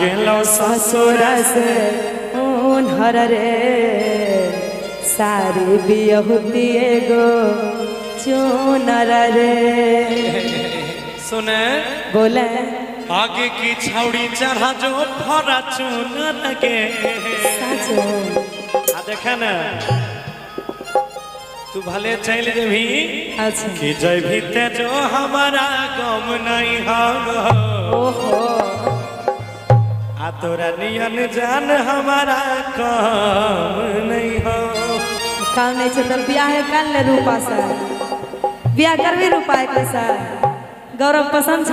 गेलो ससुर से उन्हर रे सारी बियहुती एगो चुनर रे। सुने बोले आगे की छावड़ी चढ़ा जो भरा चुनर के देखे न तू भले चल जेभी अच्छा कि जेभी ते जो हमारा गम नहीं हो ओहो आ तोरा नियन जान हमारा काम नहीं हो। काम नहीं छे तो ब्याह कर ले रूपा से ब्याह करबी रूपा के से गौरव पसंद छ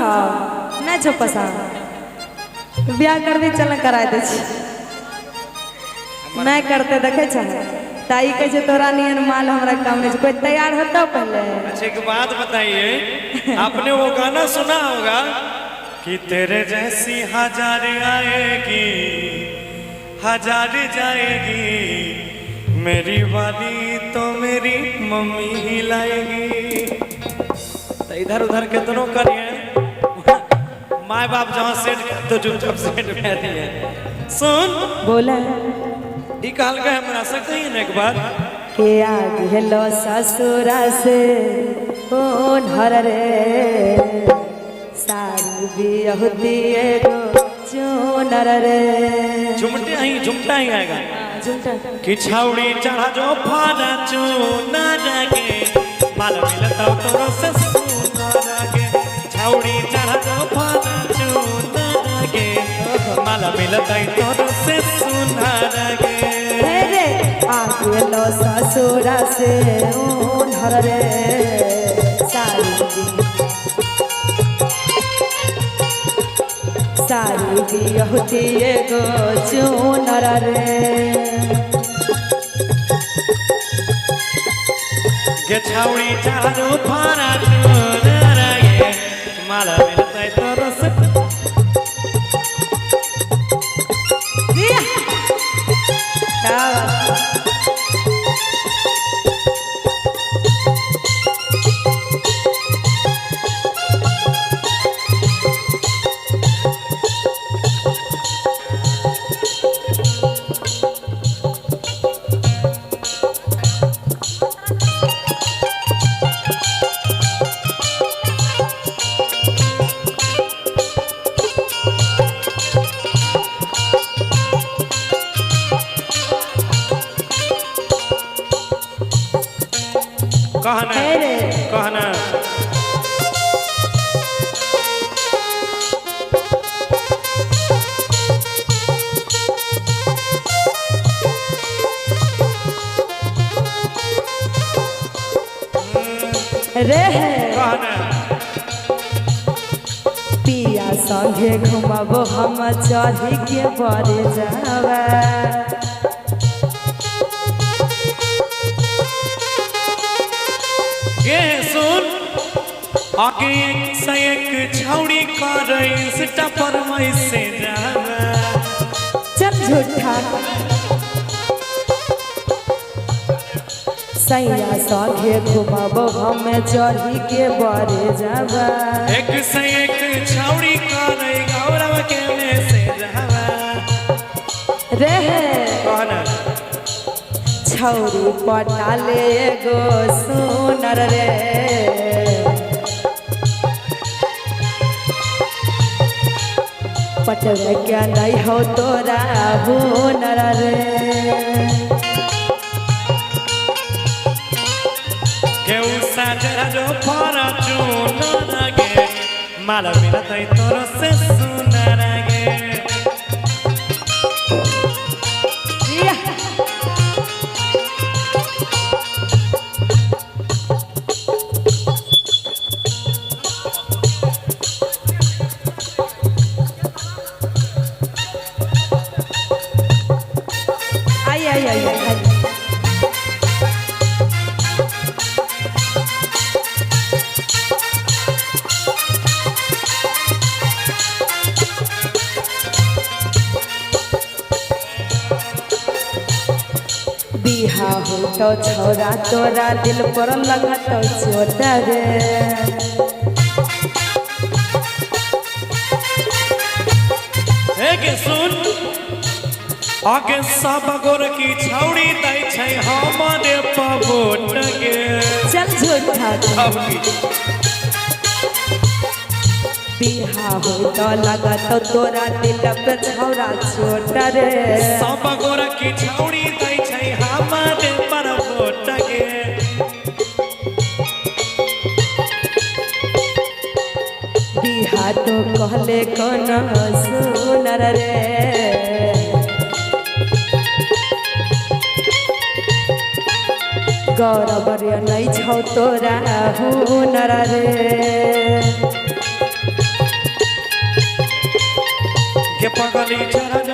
नहीं छो पसंद ब्याह करबी चल करा दे छी नहीं करते देखे छ ताई कहे छे तोरा नियन माल हमरा काम नहीं छे कोई तैयार होता पहले। अच्छा एक बात बताइए आपने वो गाना सुना होगा कि तेरे जैसी हजार आएगी हजार जाएगी मेरी वाली तो मेरी मम्मी ही लाएगी। तो इधर उधर कितनों करिए माँ बाप जहाँ सेट तो चुपचाप सेट बैठी है। सुन बोले ई कहल के हमरा सकते ही ना एक बार के आ गेलो ससुरा से उन्हर रे सारी बियहुती एगो चुनर रे। झुमटा ही आएगा झुमटा कि छावड़ी चढ़ा जो फाना चुनर के माल मिलता तोरो से सुनर के छावड़ी चढ़ा जो फाना चुनर के माल मिलता तोरो से सुनर के। रे आ गेलो ससुरा से उन्हर रे सारी बियहुती एगो चुनर रे। के छावड़ी चढ़ा जो फाना चुनर के माल मिलता तोरो से कहना रे कहना पिया संगे घुमबो हम चढ़ी के बड़े जावा गे सुन आगे एक से एक छावड़ी कर इंस्टा पर से जावा चल झूठा सैया संगे घुमबो हम चढ़ी के बड़े जावा एक से एक छावड़ी कर गौरव के में से जावा रे कहना छौरी पटाले एगो सुनर रे पटवे क्या नहीं हो तोरा हुनर रे के उसा जरा जो फरा चुनर गे माला मिलता तोरो से सुनर गे। बिहा हो तो छोरा तोरा दिल पर लगा तो चोट रे एक सुन आगे सब गोर की छौड़ी दै छै हमारे पवोट गे चल झूठा अब की बिहा हो तो लगत तोरा दिल पे छौरा छोट रे सब गोर की छौड़ी दै छै हमारे पवोट गे बिहा तो कहले कोन सुनर रे गौरव रे नहीं छौ तोरा हुनर रे के पगली चरण